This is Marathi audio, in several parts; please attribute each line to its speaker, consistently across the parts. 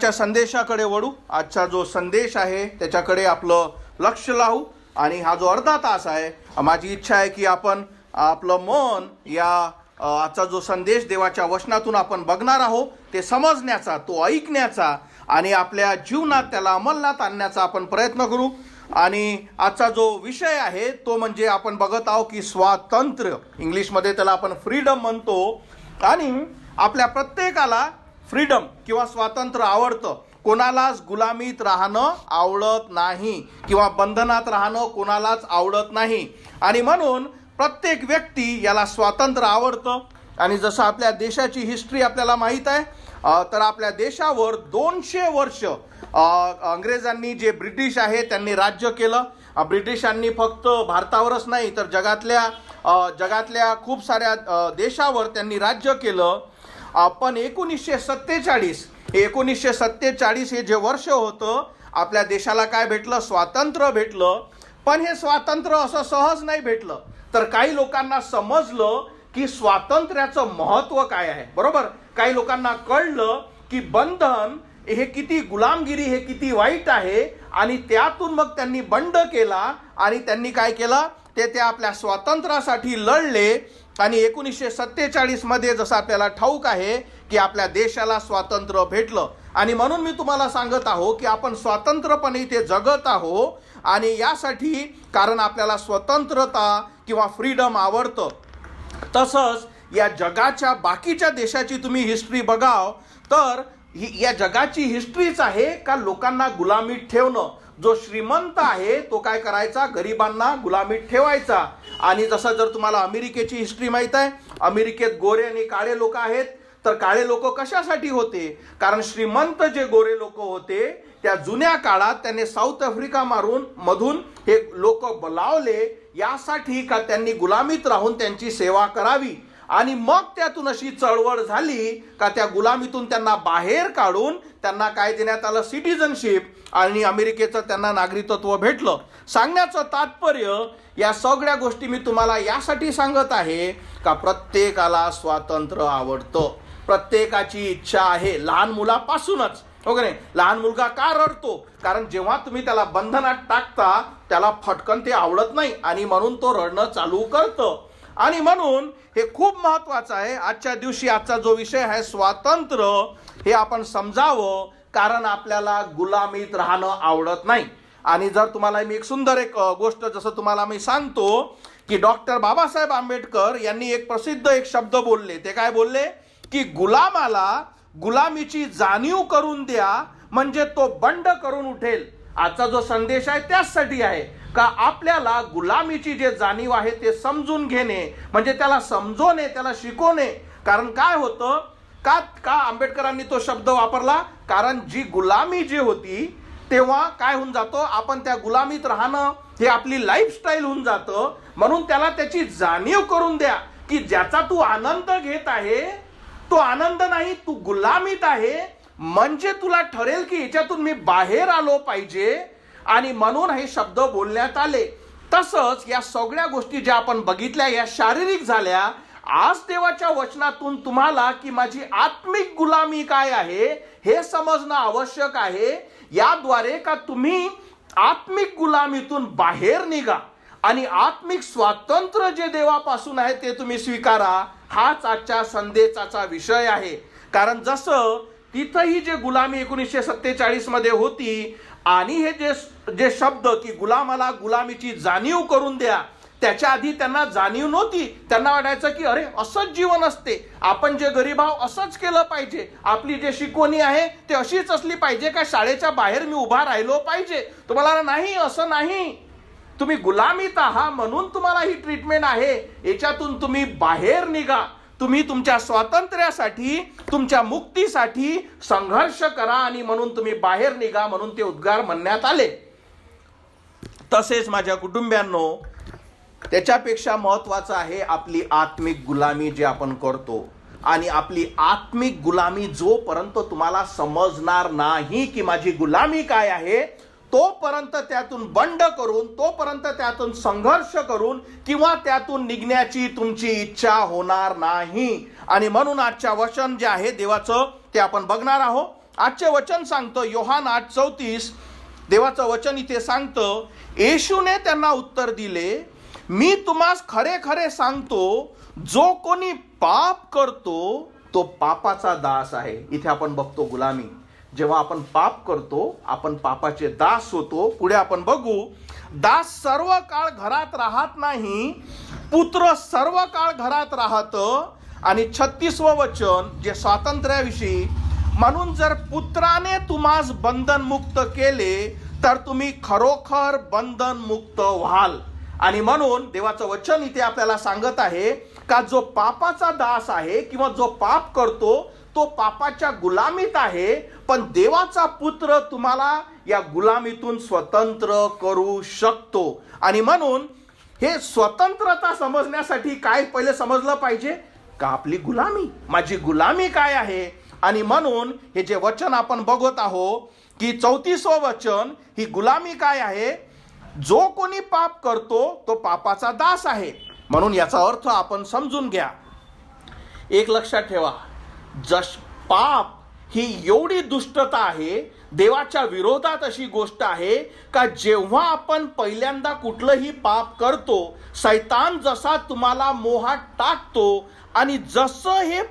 Speaker 1: च्या संदेशाकडे वळू. आजचा जो संदेश आहे त्याच्याकडे आपलं लक्ष लावू आणि हा जो अर्धा तास आहे माझी इच्छा आहे की आपण आपलं मन या आजचा जो संदेश देवाच्या वचनातून आपण बघणार आहोत ते समजण्याचा, तो ऐकण्याचा आणि आपल्या जीवनात त्याला अंमलात आणण्याचा आपण प्रयत्न करू. आणि आजचा जो विषय आहे तो म्हणजे आपण बघत आहोत की स्वातंत्र्य, इंग्लिशमध्ये त्याला आपण फ्रीडम म्हणतो. आणि आपल्या प्रत्येकाला फ्रीडम किंवा स्वातंत्र्य आवडतं. कोणालाच गुलामीत राहणं आवडत नाही किंवा बंधनात राहणं कोणालाच आवडत नाही. आणि म्हणून प्रत्येक व्यक्ती याला स्वातंत्र्य आवडतं. आणि जसं आपल्या देशाची हिस्ट्री आपल्याला माहीत आहे, तर आपल्या देशावर 200 वर्ष अंग्रेजांनी, जे ब्रिटिश आहे, त्यांनी राज्य केलं. ब्रिटिशांनी फक्त भारतावरच नाही तर जगातल्या खूप साऱ्या देशावर त्यांनी राज्य केलं. पण 1947 हे जे वर्ष होतं, आपल्या देशाला काय भेटलं? स्वातंत्र्य भेटलं. पण हे स्वातंत्र्य असं सहज नाही भेटलं. तर काही लोकांना समजलं की स्वातंत्र्याचं महत्त्व काय आहे, बरोबर. काही लोकांना कळलं की बंधन हे किती, गुलामगिरी हे किती वाईट आहे. आणि त्यातून मग त्यांनी बंड केला आणि त्यांनी काय केलं, ते आपल्या स्वातंत्र्यासाठी लढले. आणि 1947 मध्ये जसं आपल्याला ठाऊक आहे की आपल्या देशाला स्वातंत्र्य भेटलं. आणि म्हणून मी तुम्हाला सांगत आहो की आपण स्वतंत्रपणे इथे जगत आहो. आणि यासाठी कारण आपल्याला स्वतंत्रता किंवा फ्रीडम आवडतं. तसंच या जगाच्या बाकीच्या देशाची तुम्ही हिस्ट्री बघाव तर या जगाची हिस्ट्रीच आहे का लोकांना गुलामीत ठेवणं. जो श्रीमंत आहे तो काय करायचा? गरिबांना गुलामीत ठेवायचा. आणि जसं जर तुम्हाला अमेरिकेची हिस्ट्री माहीत आहे, अमेरिकेत गोरे आणि काळे लोक आहेत. तर काळे लोक कशासाठी होते? कारण श्रीमंत जे गोरे लोक होते त्या जुन्या काळात त्याने साऊथ आफ्रिका मधून हे लोक बोलावले यासाठी का त्यांनी गुलामीत राहून त्यांची सेवा करावी. आणि मग त्यातून अशी चळवळ झाली का त्या गुलामीतून त्यांना बाहेर काढून त्यांना काय देण्यात आलं? सिटिझनशिप. आणि अमेरिकेचं त्यांना नागरिकत्व भेटलं. सांगण्याचं तात्पर्य या सगळ्या गोष्टी मी तुम्हाला यासाठी सांगत आहे का प्रत्येकाला स्वातंत्र्य आवडतं. प्रत्येकाची इच्छा आहे, लहान मुलापासूनच, हो का नाही. लहान मुलगा का रडतो? कारण जेव्हा तुम्ही त्याला बंधनात टाकता त्याला फटकन ते आवडत नाही आणि म्हणून तो रडणं चालू करतं. आणि म्हणून हे खूप महत्वाचं आहे. आजच्या दिवशी आजचा जो विषय आहे स्वातंत्र्य, हे आपण समजावं. कारण आपल्याला गुलामीत राहणं आवडत नाही. आणि जर तुम्हाला मी एक सुंदर गोष्ट जसं तुम्हाला मी सांगतो की डॉक्टर बाबासाहेब आंबेडकर यांनी एक प्रसिद्ध शब्द बोलले. ते काय बोलले की गुलामाला गुलामीची जाणीव करून द्या म्हणजे तो बंड करून उठेल. आजचा जो संदेश आहे त्याचसाठी आहे का आपल्याला गुलामीची जे जाणीव आहे ते समजून घेणे, म्हणजे त्याला समजवणे, त्याला शिकवणे. कारण काय होतं का आंबेडकरांनी तो शब्द वापरला? कारण जी गुलामी जी होती तेव्हा काय होऊन जातो, आपण त्या गुलामीत राहणं हे आपली लाईफस्टाईल होऊन जातं. म्हणून त्याला त्याची जाणीव करून द्या की ज्याचा तू आनंद घेत आहे तो आनंद नाही, तू गुलामीत आहे. म्हणजे तुला ठरेल की याच्यातून मी बाहेर आलो पाहिजे. आणि म्हणून हे शब्द बोलण्यात आले. तसंच या सगळ्या गोष्टी ज्या आपण बघितल्या या शारीरिक झाल्या. आज देवाच्या वचनातून तुम्हाला की माझी आत्मिक गुलामी काय आहे हे समजणं आवश्यक आहे. याद्वारे का तुम्ही आत्मिक गुलामीतून बाहेर निघा आणि आत्मिक स्वातंत्र्य जे देवापासून आहे ते तुम्ही स्वीकारा. हाच आजच्या संदेशाचा विषय आहे. कारण जसं तिथंही जे गुलामी 1947 मध्ये होती आणि हे जे शब्द की गुलामाला गुलामीची जाणीव करून द्या, त्याच्या आधी त्यांना जाणीव नव्हती. त्यांना वाटायचं की अरे असंच जीवन असते, आपण जे गरीब आहोत असंच केलं पाहिजे, आपली जे शिकवणी आहे ते अशीच असली पाहिजे का शाळेच्या बाहेर मी उभा राहिलो पाहिजे. तुम्हाला नाही, असं नाही. तुम्ही गुलामीत आहात म्हणून तुम्हाला ही ट्रीटमेंट आहे. याच्यातून तुम्ही बाहेर निघा. तुम्ही तुमच्या स्वातंत्र्यासाठी, तुमच्या मुक्तीसाठी संघर्ष करा आणि म्हणून तुम्ही बाहेर निघा, म्हणून ते उद्गार म्हणण्यात आले. तसेच माझ्या कुटुंबियांनो, त्याच्यापेक्षा महत्वाचं आहे आपली आत्मिक गुलामी जे आपण करतो. आणि आपली आत्मिक गुलामी जोपर्यंत तुम्हाला समजणार नाही की माझी गुलामी काय आहे, तोपर्यंत त्यातून बंड करून, तोपर्यंत त्यातून संघर्ष करून किंवा त्यातून निघण्याची तुमची इच्छा होणार नाही. आणि म्हणून आजच्या वचन जे आहे देवाचं ते आपण बघणार आहोत. आजचे वचन सांगतं, योहान 8:34, देवाचं वचन इथे सांगतं, येशूने त्यांना उत्तर दिले, मी तुम्हास खरे खरे सांगतो, जो कोणी पाप करतो तो पापाचा दास आहे. इथे आपण बघतो गुलामी. जेव्हा आपण पाप करतो आपण पापाचे दास होतो. पुढे आपण बघू, दास सर्व काळ घरात राहत नाही, पुत्र सर्व काळ घरात राहतं. आणि 36वं वचन जे स्वातंत्र्याविषयी, म्हणून जर पुत्राने तुम्हास बंधनमुक्त केले तर तुम्ही खरोखर बंधनमुक्त व्हाल. आणि म्हणून देवाचं वचन इथे आपल्याला सांगत आहे का जो पापाचा दास आहे किंवा जो पाप करतो तो पापाच्या गुलामीत आहे, पण देवाचा पुत्र तुम्हाला या गुलामीतून स्वतंत्र करू शकतो. आणि म्हणून हे स्वतंत्रता समजण्यासाठी काय पहिले समजलं पाहिजे का आपली गुलामी, माझी गुलामी काय आहे. आणि म्हणून हे जे वचन आपण बघत आहोत की 34वं वचन, ही गुलामी काय आहे, जो कोणी पाप करतो तो पापाचा दास आहे. म्हणून याचा अर्थ आपण समजून घ्या. एक लक्षात ठेवा, पाप ही एवढी दुष्टता आहे, देवाच्या विरोधात अशी गोष्ट आहे का जेव्हा आपण पहिल्यांदा कुठलंही पाप करतो, शैतान जसा तुम्हाला मोहात टाकतो आणि जसं हे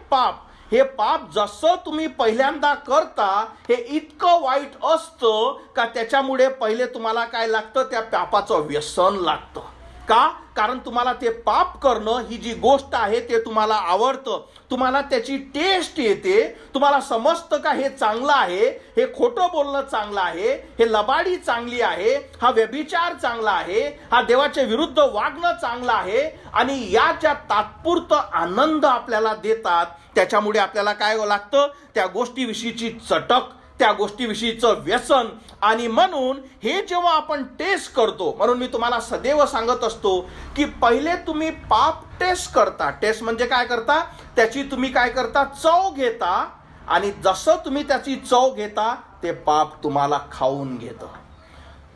Speaker 1: पाप जसं तुम्ही पहिल्यांदा करता हे इतकं वाईट असतं का त्याच्यामुळे पहिले तुम्हाला काय लागतं, त्या पापाचं व्यसन लागतं. का? कारण तुम्हाला ते पाप करणं ही जी गोष्ट आहे ते तुम्हाला आवडतं, तुम्हाला त्याची टेस्ट येते, तुम्हाला समजतं का हे चांगलं आहे, हे खोटं बोलणं चांगलं आहे, हे लबाडी चांगली आहे, हा व्यभिचार चांगला आहे, हा देवाच्या विरुद्ध वागणं चांगलं आहे. आणि या ज्या तात्पुरतं आनंद आपल्याला देतात त्याच्यामुळे आपल्याला काय लागतं, त्या गोष्टीविषयीची चटक, त्या गोष्टीविषयीचं व्यसन. आणि म्हणून हे जेव्हा आपण टेस्ट करतो, म्हणून मी तुम्हाला सदैव सांगत असतो की पहिले तुम्ही पाप टेस्ट करता. टेस्ट म्हणजे काय करता, त्याची तुम्ही काय करता, चव घेता. आणि जसं तुम्ही त्याची चव घेता ते पाप तुम्हाला खाऊन घेतं.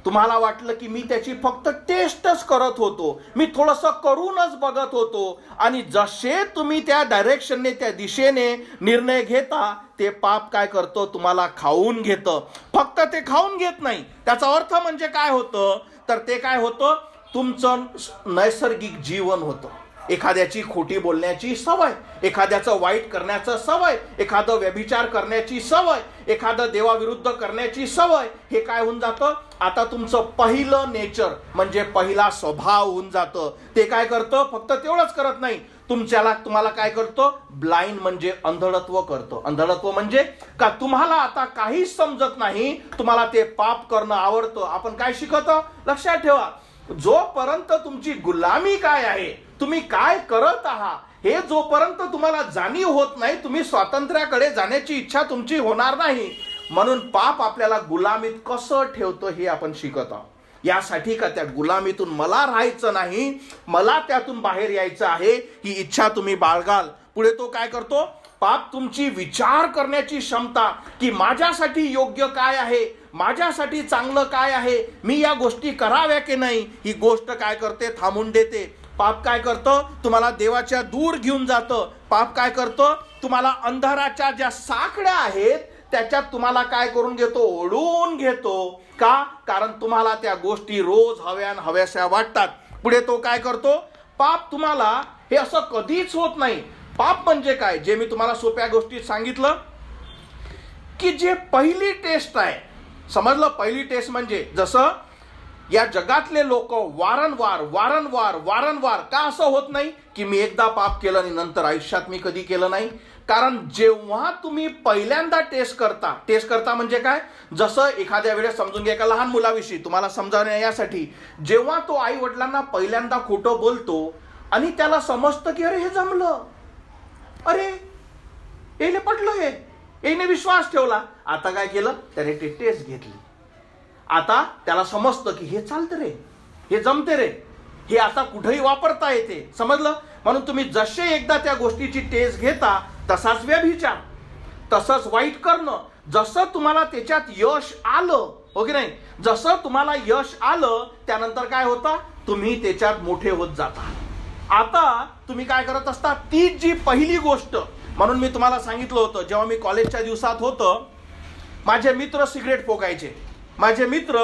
Speaker 1: तुम्हाला वाटलं की मी त्याची फक्त टेस्टच करत होतो, मी थोडंसं करूनच बघत होतो. आणि जसे तुम्ही त्या डायरेक्शनने, त्या दिशेने निर्णय घेता ते पाप काय करतो, तुम्हाला खाऊन घेतं. फक्त ते खाऊन घेत नाही, त्याचा अर्थ म्हणजे काय होतं, तर ते काय होतं, तुमचं नैसर्गिक जीवन होतं. एखाद्याची खोटी बोलण्याची सवय, एखाद्याचं वाईट करण्याचं सवय, एखादं व्यभिचार करण्याची सवय, एखादं देवाविरुद्ध करण्याची सवय, हे काय होऊन जातं, आता तुमचं पहिलं नेचर म्हणजे पहिला स्वभाव होऊन जातं. ते काय करतं, फक्त तेवढंच करत नाही, तुम्हाला काय करतो, ब्लाइंड म्हणजे अंधळत्व करतो. अंधळत्व म्हणजे का तुम्हाला आता काहीच समजत नाही, तुम्हाला ते पाप करणं आवडतं. आपण काय शिकवतो, लक्षात ठेवा, जोपर्यंत तुमची गुलामी काय आहे, तुम्ही काय करत आहात, हे जोपर्यंत तुम्हाला जाणीव होत नाही, तुम्ही स्वातंत्र्याकडे जाण्याची इच्छा तुमची होणार नाही. म्हणून पाप आपल्याला गुलामीत कसं ठेवतं हे आपण शिकत आहोत. यासाठी का त्या गुलामीतून मला राहायचं नाही, मला त्यातून बाहेर यायचं आहे, ही इच्छा तुम्ही बाळगाल. पुढे तो काय करतो, पाप तुमची विचार करण्याची क्षमता की माझ्यासाठी योग्य काय आहे, माझ्यासाठी चांगलं काय आहे, मी या गोष्टी कराव्या की नाही, ही गोष्ट काय करते, थांबून देते. पाप काय करतं, तुम्हाला देवाच्या दूर घेऊन जातं. पाप काय करतं, तुम्हाला अंधाराच्या ज्या साखळ्या आहेत त्याच्यात तुम्हाला काय करून घेतो, ओढून घेतो. का? कारण तुम्हाला त्या गोष्टी रोज हव्याशा वाटतात. पुढे तो काय करतो, पाप तुम्हाला हे असं कधीच होत नाही. पाप म्हणजे काय, जे मी तुम्हाला सोप्या गोष्टीत सांगितलं की जे पहिली टेस्ट आहे, समजलं, पहिली टेस्ट म्हणजे जसं या जगातले लोक वारंवार का असं होत नाही की मी एकदा पाप केलं आणि नंतर आयुष्यात मी कधी केलं नाही. कारण जेव्हा तुम्ही पहिल्यांदा टेस्ट करता म्हणजे काय, जसं एखाद्या वेळेस समजून घ्या, एका लहान मुलाविषयी तुम्हाला समजावण्या यासाठी, जेव्हा तो आई वडिलांना पहिल्यांदा खोटं बोलतो आणि त्याला समजतं की अरे हे जमलं, अरे याने पटलं, हे याने विश्वास ठेवला, आता काय केलं, त्याने ते टेस्ट घेतली. आता त्याला समजतं की हे चालतं रे, हे जमते रे, हे आता कुठेही वापरता येते. समजलं. म्हणून तुम्ही जसे एकदा त्या गोष्टीची टेस्ट घेता, तसाच व्यभिचार, तसंच वाईट करणं, जसं तुम्हाला त्याच्यात यश आलं, हो की नाही, जसं तुम्हाला यश आलं त्यानंतर काय होतं, तुम्ही त्याच्यात मोठे होत जाता. आता तुम्ही काय करत असता, ती जी पहिली गोष्ट, म्हणून मी तुम्हाला सांगितलं होतं जेव्हा मी कॉलेजच्या दिवसात होतं माझे मित्र सिगरेट फुकायचे, माझे मित्र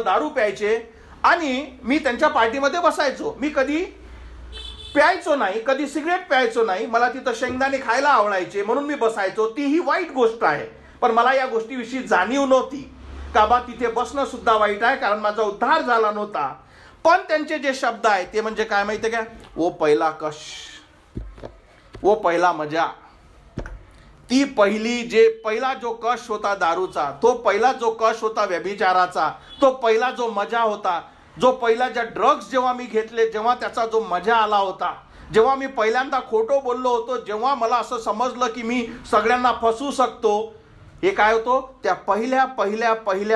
Speaker 1: दारू प्यायचे आणि मी त्यांच्या पार्टीमध्ये बसायचो. मी कधी प्यायचो नाही, कधी सिगरेट प्यायचो नाही, मला तिथं शेंगदाणे खायला आवडायचे म्हणून मी बसायचो. ती ही वाईट गोष्ट आहे, पण मला या गोष्टीविषयी जाणीव नव्हती का बा तिथे बसणं सुद्धा वाईट आहे, कारण माझा उद्धार झाला नव्हता. पण त्यांचे जे शब्द आहेत ते म्हणजे काय माहितीये का, वो पहिला कश, वो पहिला मजा, ती पहिला जो कश होता दारूचा, तो पहिला जो कश होता व्यभिचाराचा, तो पहिला जो मजा होता, जो पहिला ज्या ड्रग्स जेव्हा मी घेतले, जेव्हा त्याचा जो मजा आला होता, जेव्हा मी पहिल्यांदा खोटं बोललो होतो, जेव्हा मला असं समजलं की मी सगळ्यांना फसवू शकतो, हे काय होतो, त्या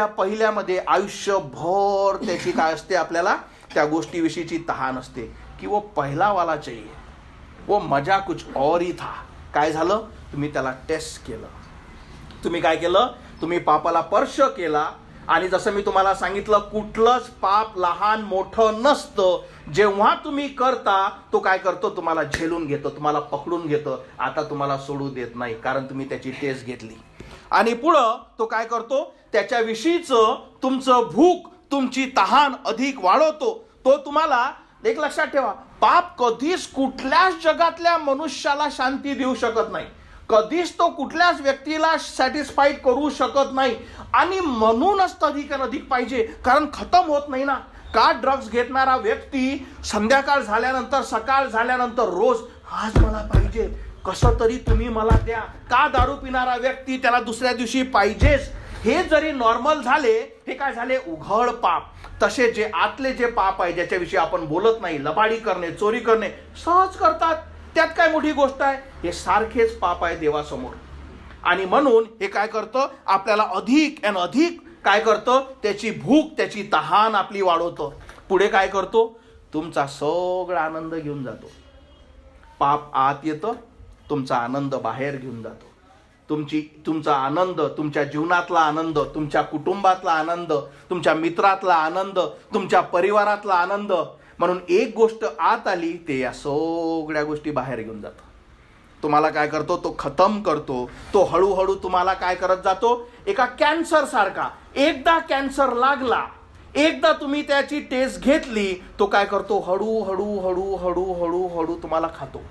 Speaker 1: पहिल्यामध्ये आयुष्यभर त्याची काय असते, आपल्याला त्या गोष्टीविषयीची तहान असते की वो पहिला वाला चाहिए, वो मजा कुछ और ही था. काय झालं, तुम्ही त्याला टेस्ट केलं, तुम्ही काय केलं, तुम्ही पापाला स्पर्श केला. आणि जसं मी तुम्हाला सांगितलं, कुठलंच पाप लहान मोठं नसतं. जेव्हा तुम्ही करता तो काय करतो, तुम्हाला झेलून घेतो, तुम्हाला पकडून घेतो, आता तुम्हाला सोडू देत नाही, कारण तुम्ही त्याची टेस्ट घेतली. आणि पुढं तो काय करतो, त्याच्याविषयीचं तुमचं भूक, तुमची तहान अधिक वाढवतो. तो तुम्हाला एक लक्षात ठेवा, पाप कधीच कुठल्याच जगातल्या मनुष्याला शांती देऊ शकत नाही, कधीच तो कुठल्याच व्यक्तीला सॅटिस्फाईड करू शकत नाही. आणि म्हणूनच अधिक पाहिजे, कारण खतम होत नाही ना. का ड्रग्ज घेणारा व्यक्ती संध्याकाळ झाल्यानंतर, सकाळ झाल्यानंतर रोज आज मला पाहिजे, कसं तरी तुम्ही मला द्या. का दारू पिणारा व्यक्ती त्याला दुसऱ्या दिवशी पाहिजेच. हे जरी नॉर्मल झाले, हे काय झाले, उघड पाप. तसे जे आतले जे पाप आहे, ज्याच्याविषयी आपण बोलत नाही, लबाडी करणे, चोरी करणे, सहज करतात, त्यात काय मोठी गोष्ट आहे, हे सारखेच पाप आहे देवासमोर. आणि म्हणून हे काय करतं, आपल्याला अधिक आणि अधिक काय करतं, त्याची भूक, त्याची तहान आपली वाढवतं. पुढे काय करतो, तुमचा सगळा आनंद घेऊन जातो. पाप आत येतं, तुमचा आनंद बाहेर घेऊन जातो. तुमचा आनंद, तुमच्या जीवनातला आनंद, तुमच्या कुटुंबातला आनंद, तुमच्या मित्रातला आनंद, तुमच्या परिवारातला आनंद. म्हणून एक गोष्ट आत आली, ते या सगळ्या गोष्टी बाहेर घेऊन जातो. तुम्हाला काय करतो, तो खतम करतो. तो हळूहळू तुम्हाला काय करत जातो, एका कॅन्सर सारखा. एकदा कॅन्सर लागला, एकदा तुम्ही त्याची टेस्ट घेतली, तो काय करतो, हळू तुम्हाला खातो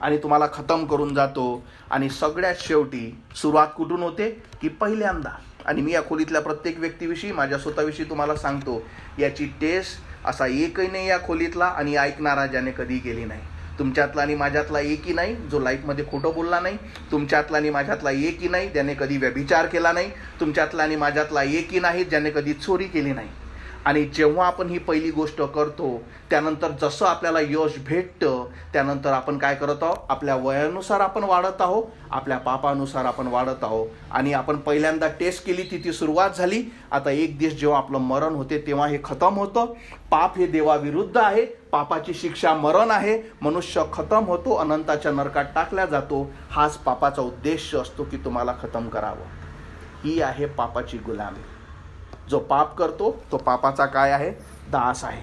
Speaker 1: आणि तुम्हाला खतम करून जातो. आणि सगळ्यात शेवटी सुरुवात कुठून होते, की पहिल्यांदा. आणि मी या खोलीतल्या प्रत्येक व्यक्तीविषयी, माझ्या स्वतःविषयी तुम्हाला सांगतो, याची टेस्ट असा एकही नाही या खोलीतला आणि ऐकणारा ज्याने कधी केली नाही. तुमच्यातला आणि माझ्यातला एकही नाही जो लाईफमध्ये खोटं बोलला नाही. तुमच्यातला आणि माझ्यातला एकही नाही ज्याने कधी व्यभिचार केला नाही. तुमच्यातला आणि माझ्यातला एकही नाही ज्याने कधी चोरी केली नाही. आणि जेव्हा आपण ही पहिली गोष्ट करतो, त्यानंतर जसं आपल्याला यश भेटतं, त्यानंतर आपण काय करत आहोत, आपल्या वयानुसार आपण वाढत आहोत, आपल्या पापानुसार आपण वाढत आहोत. आणि आपण पहिल्यांदा टेस्ट केली, ती सुरुवात झाली. आता एक दिवस जेव्हा आपलं मरण होते, तेव्हा हे खतम होतं. पाप हे देवाविरुद्ध आहे, पापाची शिक्षा मरण आहे. मनुष्य खतम होतो, अनंताच्या नरकात टाकला जातो. हाच पापाचा उद्देश असतो, की तुम्हाला खतम करावं. ही आहे पापाची गुलामी. जो पाप करतो तो पापाचा काय आहे, दास आहे.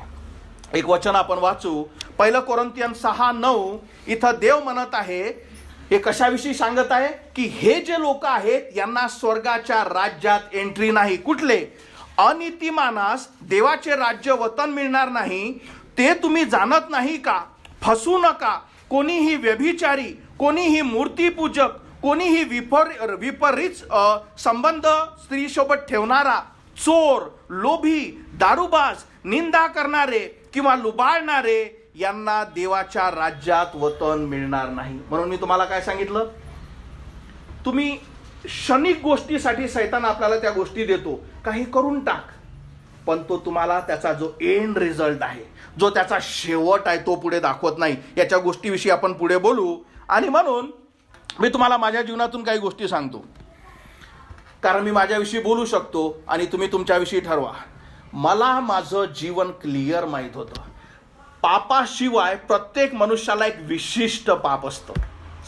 Speaker 1: एक वचन आपण वाचू, 1 कोरिन्थियन 6:9. इथं देव म्हणत आहे, हे कशाविषयी सांगत आहे, की हे जे लोक आहेत यांना स्वर्गाच्या राज्यात एंट्री नाही. कुठले, अनीतिमानास देवाचे राज्य वतन मिळणार नाही, ते तुम्ही जाणत नाही का. फसू नका. कोणीही व्यभिचारी, कोणीही मूर्तीपूजक, कोणीही विपरीत संबंध स्त्रीसोबत ठेवणारा, चोर, लोभी, दारूबाज, निंदा करणारे किंवा लुबाडणारे यांना देवाच्या राज्यात वतन मिळणार नाही. म्हणून मी तुम्हाला काय सांगितलं, तुम्ही क्षणिक गोष्टीसाठी सैतान आपल्याला त्या गोष्टी देतो, काही करून टाक, पण तो तुम्हाला त्याचा जो एंड रिझल्ट आहे, जो त्याचा शेवट आहे, तो पुढे दाखवत नाही. याच्या गोष्टीविषयी आपण पुढे बोलू. आणि म्हणून मी तुम्हाला माझ्या जीवनातून काही गोष्टी सांगतो, कारण मी माझ्याविषयी बोलू शकतो आणि तुम्ही तुमच्याविषयी ठरवा. मला माझं जीवन क्लिअर माहीत होतं. पापाशिवाय प्रत्येक मनुष्याला एक विशिष्ट पाप असतं.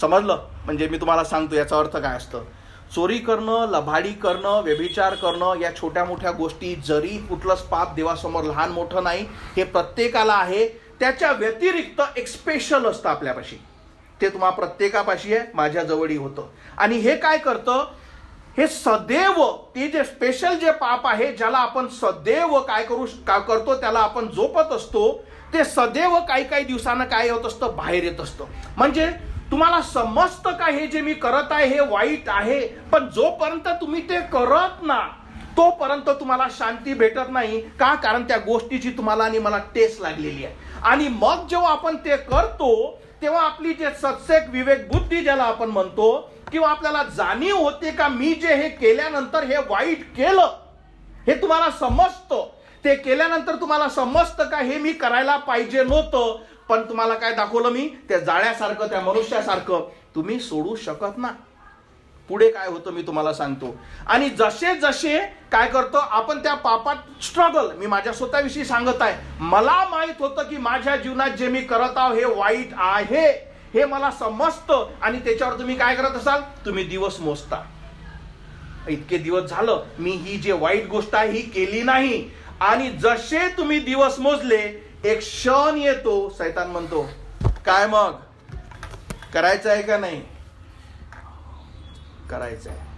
Speaker 1: समजलं? म्हणजे मी तुम्हाला सांगतो याचा अर्थ काय असतं. चोरी करणं, लबाडी करणं, व्यभिचार करणं, या छोट्या मोठ्या गोष्टी, जरी कुठलंच पाप देवासमोर लहान मोठं नाही, हे प्रत्येकाला आहे. त्याच्या व्यतिरिक्त एक स्पेशल असतं आपल्यापाशी. ते तुम्हा प्रत्येकापाशी आहे, माझ्या जवळही होतं. आणि हे काय करतं, हे सदैव ते जे स्पेशल जे पाप आहे, ज्याला आपण सदैव काय करतो, त्याला आपण जोपत असतो, ते सदैव काही काही दिवसानं काय होत असतं, बाहेर येत असतं. म्हणजे तुम्हाला समजतं का हे जे मी करत आहे हे वाईट आहे, पण जोपर्यंत तुम्ही ते करत ना तोपर्यंत तुम्हाला शांती भेटत नाही. का? कारण त्या गोष्टीची तुम्हाला आणि मला टेस्ट लागलेली आहे. आणि मग जेव्हा आपण ते करतो तेव्हा आपली जे सत्सेक विवेक बुद्धी ज्याला आपण म्हणतो, किंवा आपल्याला जाणीव होते का मी जे हे केल्यानंतर हे वाईट केलं, हे तुम्हाला समजतं. ते केल्यानंतर तुम्हाला समजतं का हे मी करायला पाहिजे नव्हतं, पण तुम्हाला काय दाखवलं मी, त्या जाळ्यासारखं, त्या मनुष्यासारखं तुम्ही सोडू शकत ना. पुढे काय होतं मी तुम्हाला सांगतो. आणि जसे जसे काय करतो आपण त्या पापात स्ट्रगल, मी माझ्या स्वतःविषयी सांगत आहे, मला माहित होतं की माझ्या जीवनात जे मी करत आहो हे वाईट आहे, हे मला समजतं. आणि त्याच्यावर तुम्ही काय करत असाल, तुम्ही दिवस मोजता, इतके दिवस झालं मी ही जे वाईट गोष्ट आहे ही केली नाही. आणि जसे तुम्ही दिवस मोजले, एक क्षण येतो, शैतान म्हणतो काय मग करायचं आहे का नाही, करायचं आहे.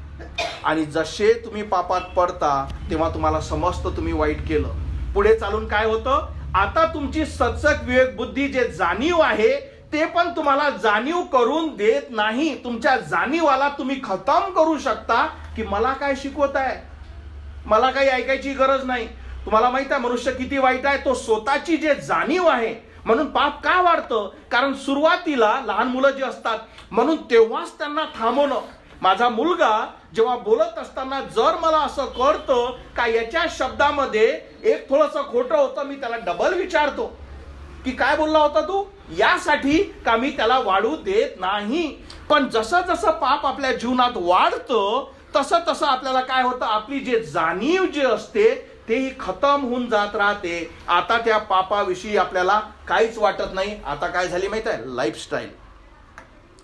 Speaker 1: आणि जसे तुम्ही पापात पडता तेव्हा तुम्हाला समजतं तुम्ही वाईट केलं. पुढे चालून काय होतं, आता तुमची सत्सक विवेक बुद्धी जे जाणीव आहे ते पण तुम्हाला जाणीव करून देत नाही. तुमच्या जाणीवाला तुम्ही खतम करू शकता की मला काय शिकवत आहे, मला काही ऐकायची गरज नाही. तुम्हाला माहित आहे मनुष्य किती वाईट आहे, तो स्वतःची जे जाणीव आहे. म्हणून पाप का वाढतं, कारण सुरुवातीला लहान मुलं जे असतात म्हणून तेव्हाच त्यांना थांबवणं. माझा मुलगा जेव्हा बोलत असताना जर मला असं कळतं का याच्या शब्दामध्ये एक थोडंसं खोटं होतं, मी त्याला डबल विचारतो की काय बोलला होता तू, यासाठी का मी त्याला वाढू देत नाही. पण जसं जसं पाप आपल्या जीवनात वाढतं तसं तसं आपल्याला काय होतं, आपली जे जाणीव जे असते तेही खतम होऊन जात राहते. आता त्या पापाविषयी आपल्याला काहीच वाटत नाही. आता काय झाली माहित आहे, लाईफस्टाईल.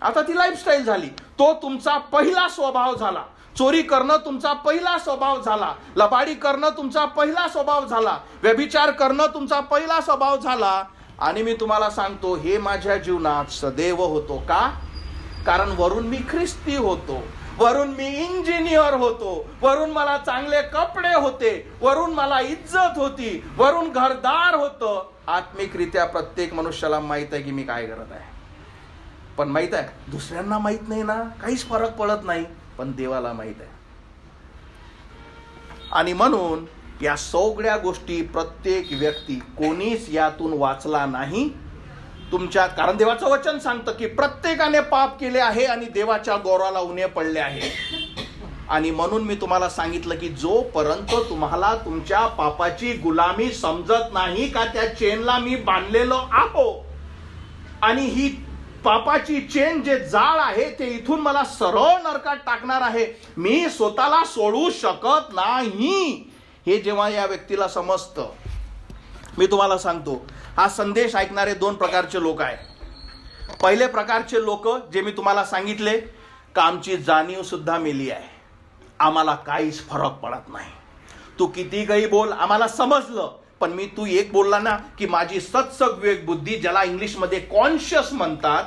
Speaker 1: आता ती लाईफस्टाईल झाली. तो तुमचा पहिला स्वभाव झाला. चोरी करणं तुमचा पहिला स्वभाव झाला, लबाडी करणं तुमचा पहिला स्वभाव झाला, व्यभिचार करणं तुमचा पहिला स्वभाव झाला. आणि मी तुम्हाला सांगतो हे माझ्या जीवनात सदैव होतो. का? कारण वरून मी ख्रिस्ती होतो, वरून मी इंजिनियर होतो, वरून मला चांगले कपडे होते, वरून मला इज्जत होती, वरून घरदार होतं. आत्मिकरित्या प्रत्येक मनुष्याला माहित आहे की मी काय करत आहे. पण माहित आहे दुसऱ्यांना माहित नाही ना, काहीच फरक पडत नाही, पण देवाला माहित आहे. आणि म्हणून या सगळ्या गोष्टी प्रत्येक व्यक्ती, कोणीच यातून वाचला नाही तुमच्या, कारण देवाचं वचन सांगतं की प्रत्येकाने पाप केले आहे आणि देवाच्या गौरवाला उणे पडले आहे. आणि म्हणून मी तुम्हाला सांगितलं की जोपर्यंत तुम्हाला तुमच्या पापाची गुलामी समजत नाही का त्या चेनला मी बांधलेलो आहो, आणि ही पापाची चेन जे जाळ आहे ते इथून मला सरळ नरकात टाकणार आहे, मी स्वतःला सोडू शकत नाही, हे जेव्हा या व्यक्तीला समजतं. मी तुम्हाला सांगतो हा संदेश ऐकणारे दोन प्रकारचे लोक आहेत. पहिले प्रकारचे लोक जे मी तुम्हाला सांगितले का आमची जाणीव सुद्धा मेली आहे, आम्हाला काहीच फरक पडत नाही, तू किती काही बोल आम्हाला समजलं, पण मी तू एक बोलला ना की माझी सत्सग विवेक बुद्धी, ज्याला इंग्लिशमध्ये कॉन्शियस म्हणतात,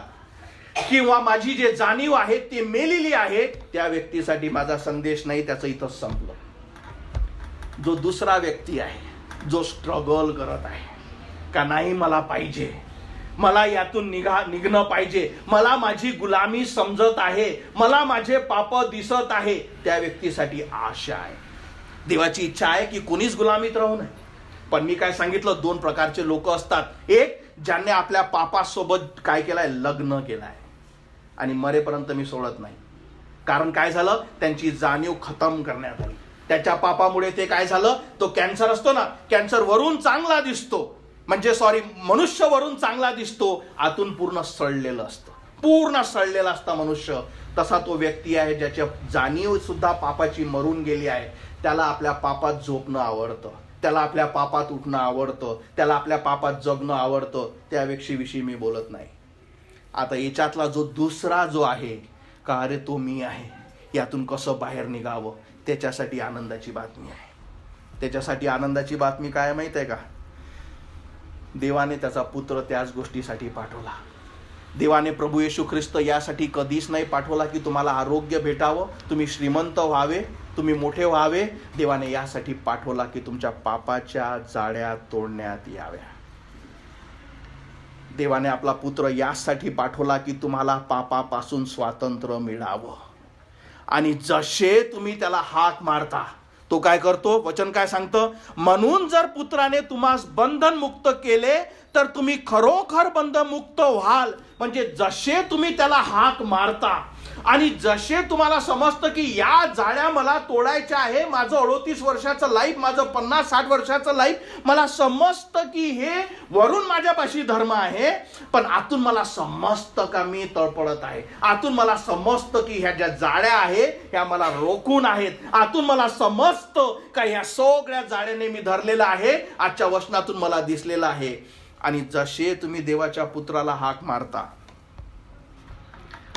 Speaker 1: किंवा माझी जे जाणीव आहे ती मेलेली आहे, त्या व्यक्तीसाठी माझा संदेश नाही, त्याचं इथंच संपलं. जो दुसरा व्यक्ती आहे जो स्ट्रगल करत आहे का नाही मला पाहिजे, मला यातून निघणं पाहिजे, मला माझी गुलामी समजत आहे, मला माझे पाप दिसत आहे, त्या व्यक्तीसाठी आशा आहे. देवाची इच्छा आहे की कोणीच गुलामीत राहू नये. पण मी काय सांगितलं, दोन प्रकारचे लोक असतात. एक ज्यांनी आपल्या पापासोबत काय केलंय, लग्न केलंय, आणि मरेपर्यंत मी सोडत नाही. कारण काय झालं, त्यांची जाणीव खतम करण्यात आली. त्याच्या पापामुळे ते काय झालं, तो कॅन्सर असतो ना, कॅन्सर वरून चांगला दिसतो, म्हणजे मनुष्य वरून चांगला दिसतो, आतून पूर्ण सडलेलं असतं, पूर्ण सडलेला असता मनुष्य. तसा तो व्यक्ती आहे ज्याच्या जाणीव सुद्धा पापाची मरून गेली आहे. त्याला आपल्या पापात झोपणं आवडतं, त्याला आपल्या पापात उठणं आवडतं, त्याला आपल्या पापात जगणं आवडतं. त्या व्यक्तीविषयी मी बोलत नाही. आता याच्यातला जो दुसरा जो आहे का, अरे तो मी आहे, यातून कसं बाहेर निघावं, त्याच्यासाठी आनंदाची बातमी आहे. त्याच्यासाठी आनंदाची बातमी काय माहित आहे का, देवाने त्याचा पुत्र त्याच गोष्टीसाठी पाठवला. देवाने प्रभू येशू ख्रिस्त यासाठी कधीच नाही पाठवला की तुम्हाला आरोग्य भेटावं, तुम्ही श्रीमंत व्हावे, तुम्ही मोठे व्हावे. देवाने यासाठी पाठवला की तुमच्या पापाच्या जाळ्या तोडण्यात याव्या. देवाने आपला पुत्र यासाठी पाठवला की तुम्हाला पापापासून स्वातंत्र्य मिळावं. आणि जसे तुम्ही त्याला हाक मारता तो काय करतो? वचन काय सांगतं? म्हणून जर पुत्राने तुम्हास बंधनमुक्त केले तर तुम्ही खरोखर बंधनमुक्त व्हाल. म्हणजे जसे तुम्ही त्याला हाक मारता आणि जसे तुम्हाला समजतं की या जाळ्या मला तोडायच्या आहे, माझं 38 वर्षाचं लाईफ, माझं 50-60 वर्षाचं लाईफ, मला समजतं की हे वरून माझ्यापाशी धर्म आहे, पण आतून मला समजतं का मी तळपडत आहे. आतून मला समजतं की ह्या ज्या जाळ्या आहे ह्या मला रोखून आहेत. आतून मला समजतं का ह्या सगळ्या जाळ्याने मी धरलेलं आहे. आजच्या वचनातून मला दिसलेलं आहे. आणि जसे तुम्ही देवाच्या पुत्राला हाक मारता,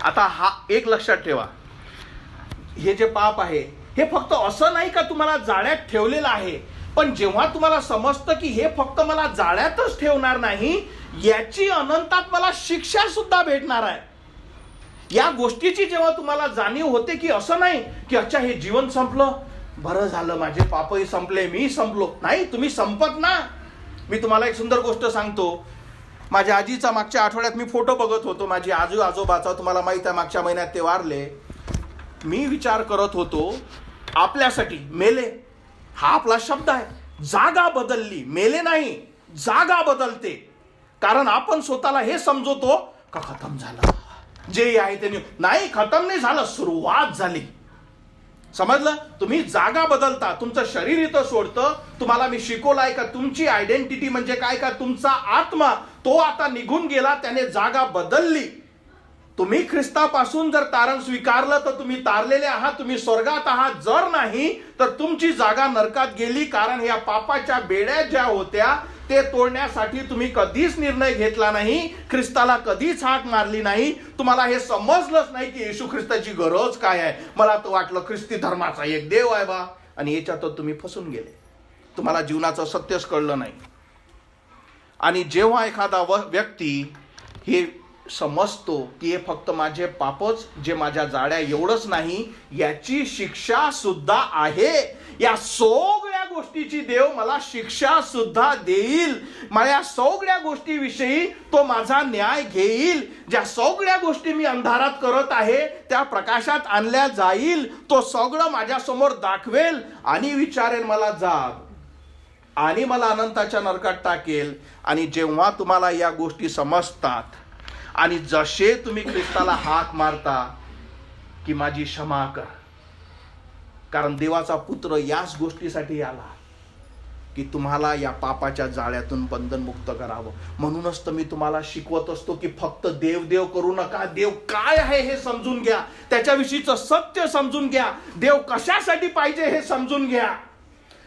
Speaker 1: आता हा एक लक्षात ठेवा, हे जे पाप आहे हे फक्त असं नाही का तुम्हाला जाळ्यात ठेवलेलं आहे, पण जेव्हा तुम्हाला समजतं की हे फक्त मला जाळ्यातच ठेवणार नाही, याची अनंतात मला शिक्षा सुद्धा भेटणार आहे, या गोष्टीची जेव्हा तुम्हाला जाणीव होते की असं नाही की अच्छा हे जीवन संपलं, बरं झालं, माझे पापही संपले, मी संपलो. नाही, तुम्ही संपत ना. मी तुम्हाला एक सुंदर गोष्ट सांगतो. माझ्या आजीचा मागच्या आठवड्यात मी फोटो बघत होतो. माझी आजोबाचा, तुम्हाला माहित आहे मागच्या महिन्यात ते वारले. मी विचार करत होतो आपल्यासाठी मेले हा आपला शब्द आहे. जागा बदलली, मेले नाही, जागा बदलते. कारण आपण स्वतःला हे समजतो का खतम झालं, जे आहे ते नाही, खतम नाही झालं, सुरुवात झाली. समजलं? तुम्ही जागा बदलता, तुमचं शरीर इथं सोडतं. तुम्हाला मी शिकवलाय का तुमची आयडेंटिटी म्हणजे काय, का तुमचा आत्मा तो आता निघून गेला, त्याने जागा बदलली. तुम्ही ख्रिस्तापासून जर तारण स्वीकारलं तर तुम्ही तारलेले आहात, तुम्ही स्वर्गात आहात. जर नाही तर तुमची जागा नरकात गेली. कारण या पापाच्या बेड्या ज्या होत्या ते तोडण्यासाठी तुम्ही कधीच निर्णय घेतला नाही, ख्रिस्ताला कधीच हाक मारली नाही. तुम्हाला हे समजलंच नाही की येशू ख्रिस्ताची गरज काय आहे. मला तर वाटलं ख्रिस्ती धर्माचा एक देव आहे बा, आणि याच्यात तुम्ही फसून गेले. तुम्हाला जीवनाचं सत्यच कळलं नाही. आणि जेव्हा एखादा व्यक्ती हे समजतो की हे फक्त माझे पापच जे माझ्या जाळ्या, एवढंच नाही, याची शिक्षा सुद्धा आहे, या सगळ्या गोष्टीची देव मला शिक्षा सुद्धा देईल, माझ्या सगळ्या गोष्टीविषयी तो माझा न्याय घेईल. ज्या सगळ्या गोष्टी मी अंधारात करत आहे त्या प्रकाशात आणल्या जाईल. तो सगळं माझ्या समोर दाखवेल आणि विचारेल मला जाग, आणि मला अनंताच्या नरकात टाकेल. आणि जेव्हा तुम्हाला या गोष्टी समजतात आणि जसे तुम्ही ख्रिस्ताला हाक मारता की माझी क्षमा कर, कारण देवाचा पुत्र याच गोष्टीसाठी आला की तुम्हाला या पापाच्या जाळ्यातून बंधनमुक्त करावं. म्हणूनच तर मी तुम्हाला शिकवत असतो की फक्त देव करू नका, देव काय आहे हे समजून घ्या, त्याच्याविषयीचं सत्य समजून घ्या, देव कशासाठी पाहिजे हे समजून घ्या.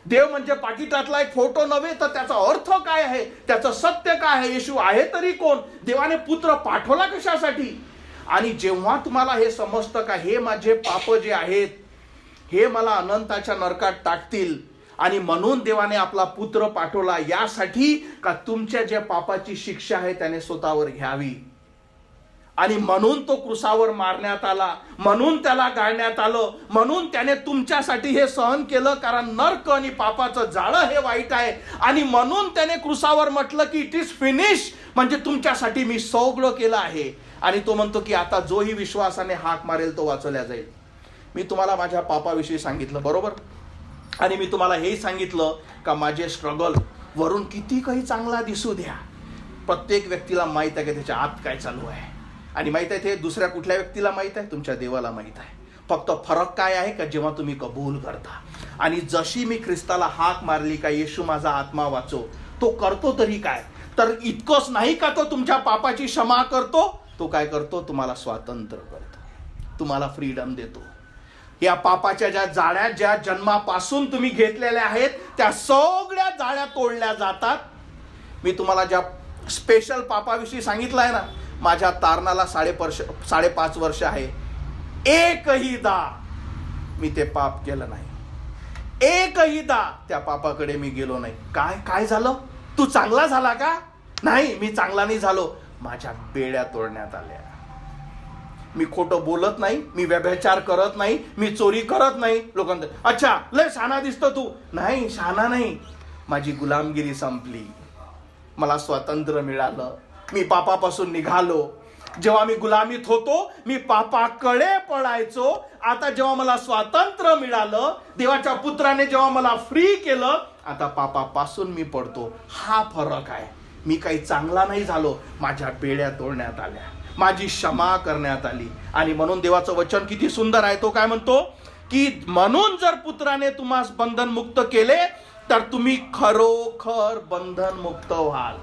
Speaker 1: देव म्हणजे पाकिटातला एक फोटो नव्हे, तर त्याचा अर्थ काय आहे, त्याचं सत्य काय आहे, येशू आहे तरी कोण, देवाने पुत्र पाठवला कशासाठी. आणि जेव्हा तुम्हाला हे समजतं का हे माझे पाप जे आहेत हे मला अनंताच्या नरकात टाकतील, आणि म्हणून देवाने आपला पुत्र पाठवला यासाठी का तुमच्या ज्या पापाची शिक्षा आहे त्याने स्वतःवर घ्यावी. आणि म्हणून तो क्रुसावर मारण्यात आला, म्हणून त्याला गाळण्यात आलं, म्हणून त्याने तुमच्यासाठी हे सहन केलं. कारण नरक आणि पापाचं जाळं हे वाईट आहे, आणि म्हणून त्याने क्रुसावर म्हटलं की इट इज फिनिश, म्हणजे तुमच्यासाठी मी सगळं केलं आहे. आणि तो म्हणतो की आता जोही विश्वासाने हाक मारेल तो वाचवला जाईल. मी तुम्हाला माझ्या पापाविषयी सांगितलं, बरोबर, आणि मी तुम्हाला हेही सांगितलं का माझे स्ट्रगल वरून किती काही चांगला दिसू द्या, प्रत्येक व्यक्तीला माहित आहे की त्याच्या आत काय चालू आहे. आणि माहित आहे ते दुसऱ्या कुठल्या व्यक्तीला माहित आहे, तुमच्या देवाला माहित आहे. फक्त फरक काय आहे का जेव्हा तुम्ही कबूल करता. आणि जशी मी ख्रिस्ताला हाक मारली का येशू माझा आत्मा वाचव, तो करतो तरी काय, तर इतकंच नाही का तो तुमच्या पापाची क्षमा करतो, तो काय करतो, तुम्हाला स्वातंत्र्य करतो, तुम्हाला फ्रीडम देतो. या पापाच्या ज्या जाळ्या ज्या जन्मापासून तुम्ही घेतलेल्या आहेत त्या सगळ्या जाळ्या तोडल्या जातात. मी तुम्हाला ज्या स्पेशल पापाविषयी सांगितलं आहे ना, माझ्या तारणाला 5.5 वर्ष आहे, एकहीदा मी ते पाप केलं नाही, एकहीदा त्या पापाकडे मी गेलो नाही. काय झालं, तू चांगला झाला का? नाही, मी चांगला नाही झालो. माझ्या बेड्या तोडण्यात आल्या. मी खोटं बोलत नाही, मी व्यभिचार करत नाही, मी चोरी करत नाही. लोकांना अच्छा लय शहाणा दिसतो तू. नाही, शहाणा नाही. माझी गुलामगिरी संपली, मला स्वातंत्र्य मिळालं, मी पापापासून निघालो. जेव्हा मी गुलामीत होतो मी पापाकडे पळायचो. आता जेव्हा मला स्वातंत्र्य मिळालं, देवाच्या पुत्राने जेव्हा मला फ्री केलं, आता पापापासून मी पडतो. हा फरक आहे. मी काही चांगला नाही झालो, माझ्या बेड्या तोडण्यात आल्या, माझी क्षमा करण्यात आली. आणि म्हणून देवाचं वचन किती सुंदर आहे. तो काय म्हणतो की म्हणून जर पुत्राने तुम्हास बंधन मुक्त केले तर तुम्ही खरोखर बंधन मुक्त व्हाल.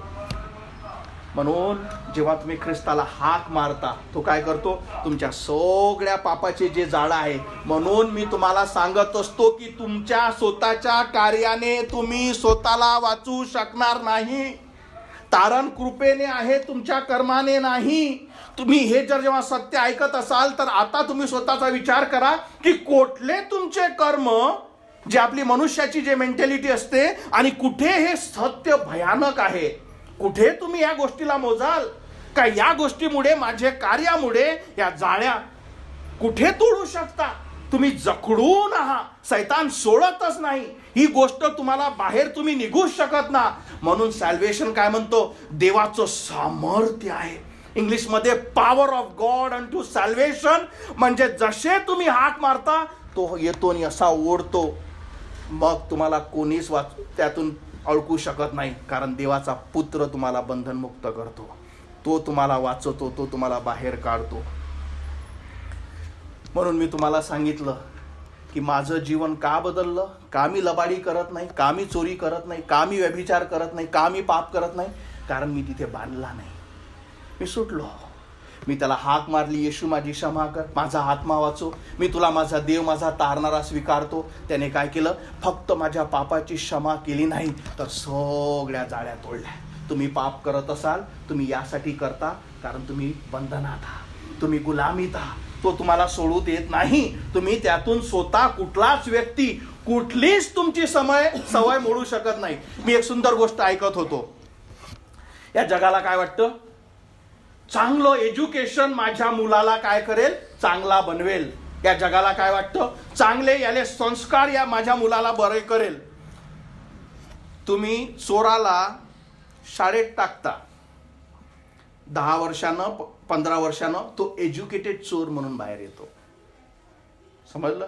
Speaker 1: म्हणून जेव्हा तुम्ही ख्रिस्ताला हाक मारता, तो काय करतो, तुमच्या सगळ्या पापाचे जे जाळं आहे. म्हणून मी तुम्हाला सांगत असतो की तुमच्या स्वतःच्या कार्याने तुम्ही स्वतःला वाचू शकणार नाही. तारण कृपेने आहे, तुमच्या कर्माने नाही. तुम्ही हे जर जेव्हा सत्य ऐकत असाल तर आता तुम्ही स्वतःचा विचार करा की कुठले तुमचे कर्म, जे आपली मनुष्याची जे मेंटॅलिटी असते, आणि कुठे हे सत्य भयानक आहे. कुठे तुम्ही या गोष्टीला मोजाल का या गोष्टीमुळे, माझे कार्यामुळे या जाळ्या कुठे तोडू शकता. तुम्ही जखडून आहात, सैतान सोडतच नाही. ही गोष्ट तुम्हाला बाहेर तुम्ही निघूच शकत ना. म्हणून सॅल्वेशन काय म्हणतो, देवाचं सामर्थ्य आहे. इंग्लिशमध्ये पॉवर ऑफ गॉड अनटू सॅल्वेशन, म्हणजे जसे तुम्ही हाक मारता तो येतो आणि असा ओढतो, मग तुम्हाला कोणीच त्यातून अडकू शकत नाही. कारण देवाचा पुत्र तुम्हाला बंधनमुक्त करतो, तो तुम्हाला वाचवतो, तो तुम्हाला बाहेर काढतो. म्हणून मी तुम्हाला सांगितलं की माझं जीवन का बदललं. का मी लबाडी करत नाही, का मी चोरी करत नाही, का मी व्यभिचार करत नाही, का मी पाप करत नाही. कारण मी तिथे बांधला नाही, मी सुटलो. मी त्याला हाक मारली, येशू माझी क्षमा कर, माझा आत्मा वाचव, मी तुला माझा देव, माझा तारणारा स्वीकारतो. त्याने काय केलं, फक्त माझ्या पापाची क्षमा केली नाही तर सगळ्या जाळ्या तोडल्या. तुम्ही पाप करत असाल, तुम्ही यासाठी करता कारण तुम्ही बंधनात आहात, तुम्ही गुलामीत आहात. तो तुम्हाला सोडू देत नाही. तुम्ही त्यातून स्वतः कुठलाच व्यक्ती, कुठलीच तुमची सवय मोडू शकत नाही. मी एक सुंदर गोष्ट ऐकत होतो. या जगाला काय वाटतं, चांगलं एज्युकेशन माझ्या मुलाला काय करेल, चांगला बनवेल. या जगाला काय वाटतं, चांगले याले संस्कार या माझ्या मुलाला बरे करेल. तुम्ही चोराला शाळेत टाकता, 10 वर्षानं 15 वर्षानं तो एज्युकेटेड चोर म्हणून बाहेर येतो. समजलं,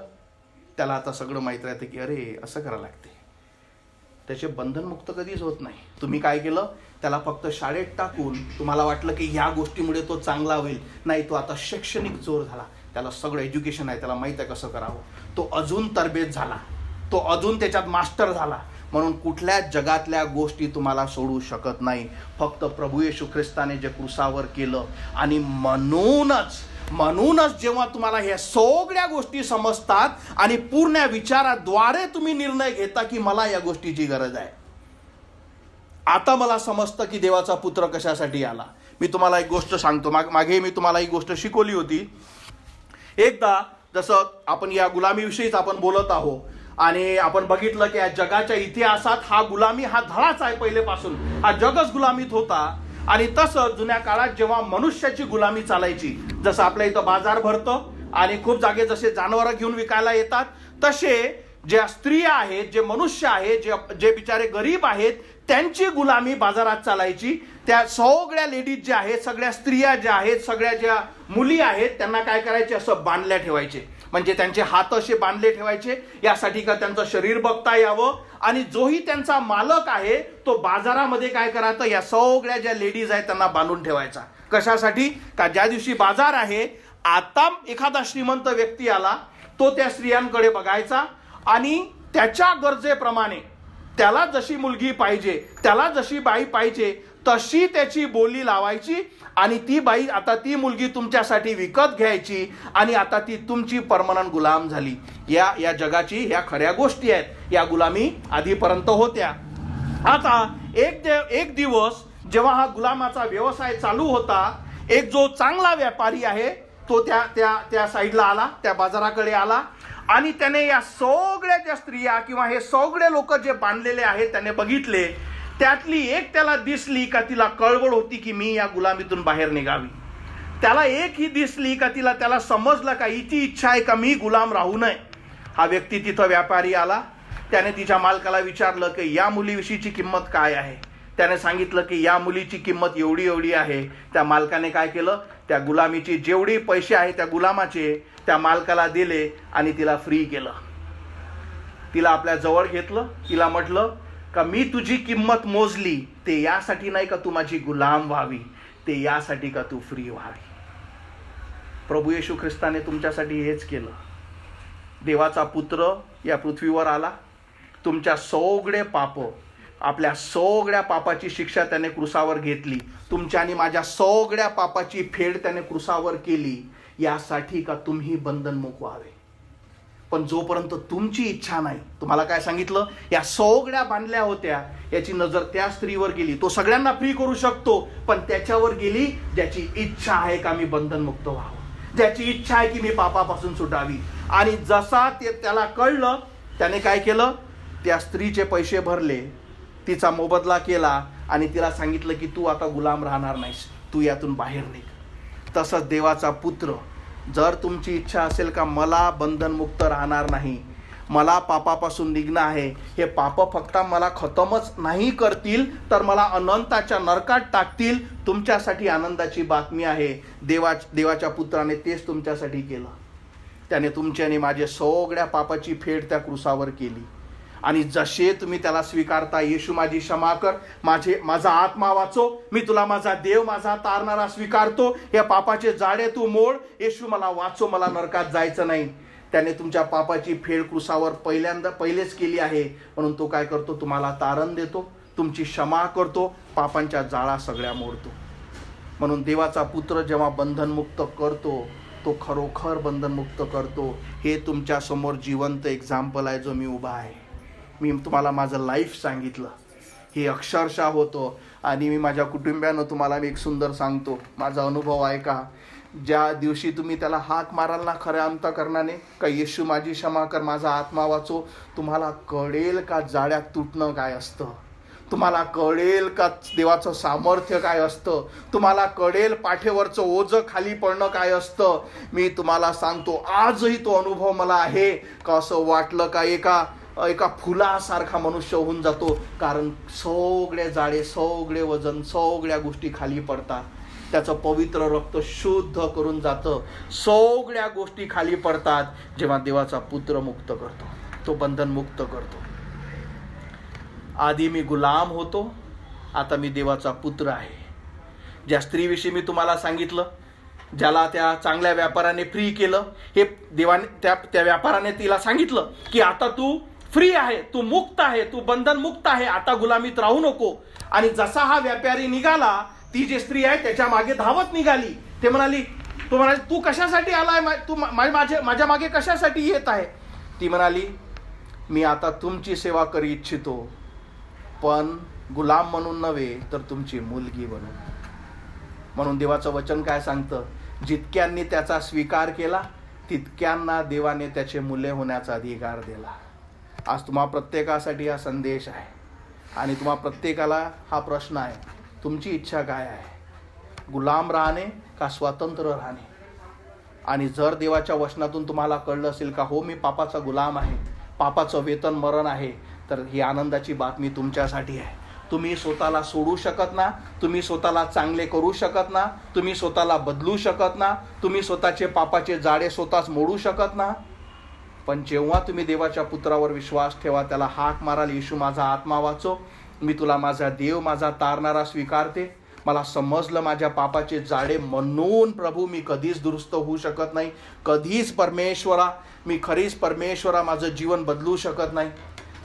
Speaker 1: त्याला आता सगळं माहीत राहतं की अरे असं करायला लागते. त्याचे बंधनमुक्त कधीच होत नाही. तुम्ही काय केलं, त्याला फक्त शाळेत टाकून तुम्हाला वाटलं की ह्या गोष्टीमुळे तो चांगला होईल. नाही, तो आता शैक्षणिक चोर झाला. त्याला सगळं एज्युकेशन आहे, त्याला माहीत आहे कसं करावं. तो अजून तरबेज झाला, तो अजून त्याच्यात मास्टर झाला. म्हणून कुठल्याच जगातल्या गोष्टी तुम्हाला सोडू शकत नाही. फक्त प्रभू येशू ख्रिस्ताने जे क्रूसावर केलं. आणि म्हणूनच जेव्हा तुम्हाला ह्या सगळ्या गोष्टी समजतात आणि पूर्ण विचाराद्वारे तुम्ही निर्णय घेता की मला या गोष्टीची गरज आहे. आता मला समजतं की देवाचा पुत्र कशासाठी आला. मी तुम्हाला एक गोष्ट सांगतो. मागे मी तुम्हाला एक गोष्ट शिकवली होती. एकदा जसं आपण या गुलामीविषयीच आपण बोलत आहोत आणि आपण बघितलं की या जगाच्या इतिहासात हा गुलामी हा धडाच आहे. पहिलेपासून हा जगच गुलामीत होता. आणि तसं जुन्या काळात जेव्हा मनुष्याची गुलामी चालायची, जसं आपल्या इथं बाजार भरतं आणि खूप जागे जसे जनावरं घेऊन विकायला येतात, तसे ज्या स्त्रिया आहेत, जे मनुष्य आहेत, जे बिचारे गरीब आहेत, त्यांची गुलामी बाजारात चालायची. त्या सगळ्या लेडीज ज्या आहेत, सगळ्या स्त्रिया ज्या आहेत, सगळ्या ज्या मुली आहेत, त्यांना काय करायचे, असं बांधल्या ठेवायचे. म्हणजे त्यांचे हात असे बांधले ठेवायचे यासाठी का त्यांचं शरीर बघता यावं. आणि जोही त्यांचा मालक आहे तो बाजारामध्ये काय करायचं, या सगळ्या ज्या लेडीज आहेत त्यांना बांधून ठेवायचा. कशासाठी, का ज्या दिवशी बाजार आहे, आता एखादा श्रीमंत व्यक्ती आला, तो त्या स्त्रियांकडे बघायचा आणि त्याच्या गरजेप्रमाणे त्याला जशी मुलगी पाहिजे, त्याला जशी बाई पाहिजे, तशी त्याची बोली लावायची. आणि ती बाई, आता ती मुलगी तुमच्यासाठी विकत घ्यायची आणि आता ती तुमची परमनंट गुलाम झाली. या जगाची ह्या खऱ्या गोष्टी आहेत. या गुलामी आधीपर्यंत होत्या. आता एक दिवस जेव्हा हा गुलामाचा व्यवसाय चालू होता, एक जो चांगला व्यापारी आहे तो त्या साईडला आला, त्या बाजाराकडे आला आणि त्याने या सगळ्या ज्या स्त्रिया किंवा हे सगळे लोक जे बांधलेले आहेत त्याने बघितले. त्यातली एक त्याला दिसली का तिला कळवळ होती की मी या गुलामीतून बाहेर निघावी. त्याला एक ही दिसली का त्याला समजलं का हिची इच्छा आहे का मी गुलाम राहू नये. हा व्यक्ती तिथं व्यापारी आला. त्याने तिच्या मालकाला विचारलं की या मुलीविषयीची किंमत काय आहे. त्याने सांगितलं की या मुलीची किंमत एवढी एवढी आहे. त्या मालकाने काय केलं, त्या गुलामीची जेवढी पैसे आहे त्या गुलामाचे त्या मालकाला दिले आणि तिला फ्री केलं. तिला आपल्या जवळ घेतलं. तिला म्हटलं का मी तुझी किंमत मोजली ते यासाठी नाही का तू माझी गुलाम व्हावी, ते यासाठी का तू फ्री व्हावी. प्रभू येशू ख्रिस्ताने तुमच्यासाठी हेच केलं. देवाचा पुत्र या पृथ्वीवर आला. तुमच्या सगळे पाप, आपल्या सगळ्या पापाची शिक्षा त्याने क्रूसावर घेतली. तुमच्या आणि माझ्या सगळ्या पापाची फेड त्याने क्रूसावर केली यासाठी का तुम्ही बंधनमुक्त व्हावे. पण जोपर्यंत तुमची इच्छा नाही, तुम्हाला काय सांगितलं, या सगळ्या बांधल्या होत्या, याची नजर त्या स्त्रीवर गेली. तो सगळ्यांना फ्री करू शकतो, पण त्याच्यावर गेली ज्याची इच्छा आहे का मी बंधनमुक्त व्हावं, ज्याची इच्छा आहे की मी पापापासून सुटावी. आणि जसा त्याला कळलं, त्याने काय केलं, त्या स्त्रीचे पैसे भरले, तिचा मोबदला केला आणि तिला सांगितलं की तू आता गुलाम राहणार नाहीस, तू यातून बाहेर निघ. तसंच देवाचा पुत्र, जर तुमची इच्छा असेल का मला बंधनमुक्त राहणार नाही, मला पापापासून निघणं आहे, हे पाप फक्त मला खतमच नाही करतील तर मला अनंताच्या नरकात टाकतील, तुमच्यासाठी आनंदाची बातमी आहे. देवाच्या पुत्राने तेच तुमच्यासाठी केलं. त्याने तुमची आणि माझे सगळ्या पापाची फेड त्या क्रूसावर केली. आणि जसे तुम्ही त्याला स्वीकारता, येशू माझी क्षमा कर, माझा आत्मा वाचो, मी तुला माझा देव, माझा तारणारा स्वीकारतो, या पापाचे जाळे तू मोड, येशू मला वाचो, मला नरकात जायचं नाही. त्याने तुमच्या पापाची फेड क्रूसावर पहिलेच केली आहे. म्हणून तो काय करतो, तुम्हाला तारण देतो, तुमची क्षमा करतो, पापांच्या जाळा सगळ्या मोडतो. म्हणून देवाचा पुत्र जेव्हा बंधनमुक्त करतो, तो खरोखर बंधनमुक्त करतो. हे तुमच्या समोर जिवंत एक्झाम्पल आहे जो मी उभा आहे. मी तुम्हाला माझं लाईफ सांगितलं, हे अक्षरशः होतं. आणि मी माझ्या कुटुंबियांना तुम्हाला मी एक सुंदर सांगतो, माझा अनुभव आहे का, ज्या दिवशी तुम्ही त्याला हाक माराल ना खऱ्या अंतःकरणाने का येशू माझी क्षमा कर, माझा आत्मा वाचो, तुम्हाला कळेल का जाळ्यात तुटणं काय असतं, तुम्हाला कळेल का देवाचं सामर्थ्य काय असतं, तुम्हाला कळेल पाठीवरचं ओझं खाली पडणं काय असतं. मी तुम्हाला सांगतो, आजही तो अनुभव मला आहे का असं वाटलं का एका फुलासारखा मनुष्य होऊन जातो. कारण सगळे जाळे, सगळे वजन, सगळ्या गोष्टी खाली पडतात. त्याचं पवित्र रक्त शुद्ध करून जातं. सगळ्या गोष्टी खाली पडतात जेव्हा देवाचा पुत्र मुक्त करतो, तो बंधन मुक्त करतो. आधी मी गुलाम होतो, आता मी देवाचा पुत्र आहे. ज्या स्त्रीविषयी मी तुम्हाला सांगितलं, ज्याला त्या चांगल्या व्यापाराने फ्री केलं, हे देवाने त्या व्यापाराने तिला सांगितलं की आता तू फ्री आहे, तू मुक्त आहे, तू बंधन मुक्त आहे, आता गुलामीत राहू नको. आणि जसा हा व्यापारी निघाला, ती जी स्त्री आहे त्याच्या मागे धावत निघाली. तो म्हणाली तू कशासाठी आलाय, तू माझ्या मागे कशासाठी येत आहे. ती म्हणाली मी आता तुमची सेवा करू इच्छितो, पण गुलाम म्हणून नव्हे तर तुमची मुलगी बनून. म्हणून देवाचं वचन काय सांगतं, जितक्यांनी त्याचा स्वीकार केला तितक्यांना देवाने त्याचे मुले होण्याचा अधिकार दिला. आज तुम्हा प्रत्येकासाठी हा संदेश आहे आणि तुम्हा प्रत्येकाला हा प्रश्न आहे, तुमची इच्छा काय आहे, गुलाम राहणे का स्वतंत्र राहणे. आणि जर देवाच्या वचनातून तुम्हाला कळलं असेल का हो मी पापाचा गुलाम आहे, पापाचं वेतन मरण आहे, तर ही आनंदाची बातमी तुमच्यासाठी आहे. तुम्ही स्वतःला सोडू शकत ना, तुम्ही स्वतःला चांगले करू शकत ना, तुम्ही स्वतःला बदलू शकत ना, तुम्ही स्वतःचे पापाचे जाळे स्वतःच मोडू शकत ना. पण जेव्हा तुम्ही देवाच्या पुत्रावर विश्वास ठेवा, त्याला हाक माराल, येशू माझा आत्मा वाचो, मी तुला माझा देव, माझा तारणारा स्वीकारते, मला समजलं माझ्या पापाचे जाळे, म्हणून प्रभू मी कधीच दुरुस्त होऊ शकत नाही, कधीच खरीच परमेश्वरा माझं जीवन बदलू शकत नाही.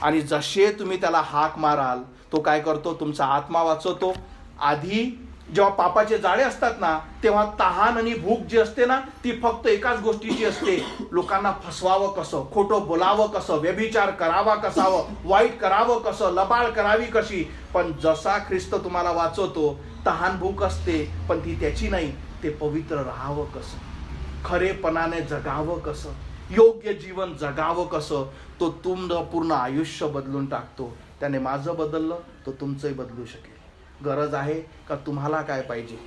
Speaker 1: आणि जसे तुम्ही त्याला हाक माराल, तो काय करतो, तुमचा आत्मा वाचवतो. आधी जेव्हा पापाचे जाळे असतात ना, तेव्हा तहान आणि भूक जी असते ना, ती फक्त एकाच गोष्टीची असते, लोकांना फसवावं कसं, खोटं बोलावं कसं, व्यभिचार करावा कसावं, वाईट करावं कसं, लबाड करावी कशी. पण जसा ख्रिस्त तुम्हाला वाचवतो, तहान भूक असते, पण ती त्याची नाही, ते पवित्र राहावं कसं, खरेपणाने जगावं कसं, योग्य जीवन जगावं कसं, तो तुमचं पूर्ण आयुष्य बदलून टाकतो. त्याने माझं बदललं तो तुमचंही बदलू शकेल. गरज आहे का तुम्हाला काय पाहिजे?